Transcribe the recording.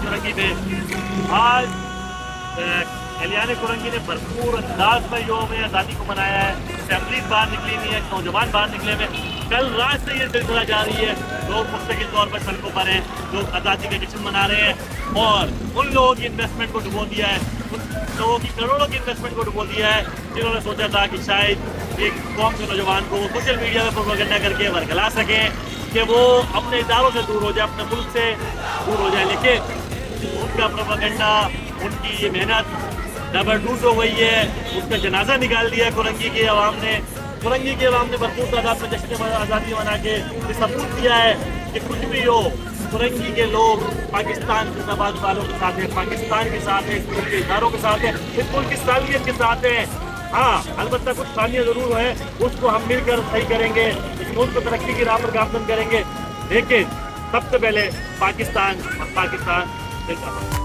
कुरंगी पे। आज कल्याण कुरंगी ने भरपूर अंदाज में यौम आज़ादी को मनाया है। फैमिली बाहर निकली हुई है, नौजवान बाहर निकले हुए। कल रात से ये सिलसिला जारी है, लोग मुस्तकिल तौर पर सड़कों पर हैं, लोग आज़ादी का जश्न मना रहे हैं और उन लोगों की इन्वेस्टमेंट को डुबो दिया है, उन लोगों की करोड़ों की इन्वेस्टमेंट को डुबो दिया है जिन्होंने सोचा था कि शायद एक कौम के नौजवान को सोशल मीडिया में प्रोपेगेंडा करके वर्गला सकें कि वो अपने इदारों से दूर हो जाए, अपने मुल्क से दूर हो जाए। लेकिन उनका प्रोपेगेंडा, उनकी ये मेहनत डबरडूस हो गई है। उसका जनाजा निकाल दिया कुरंगी की आवाम ने। कुरंगी की आवाम ने भरपूर तादाद में जश्न आज़ादी मना के सबूत दिया है कि कुछ भी हो, कुरंगी के लोग पाकिस्तान जिंदाबाद वालों के साथ हैं, पाकिस्तान के साथ हैं, इस मुल्क के इदारों के साथ हैं, इस मुल्क की सालियत के साथ हैं। हाँ, अलबत्ता कुछ खामियां जरूर है, उसको हम मिलकर सही करेंगे, इस मुल्क को तरक्की की राह पर गामजन करेंगे। लेकिन सबसे पहले पाकिस्तान और पाकिस्तान जिंदाबाद।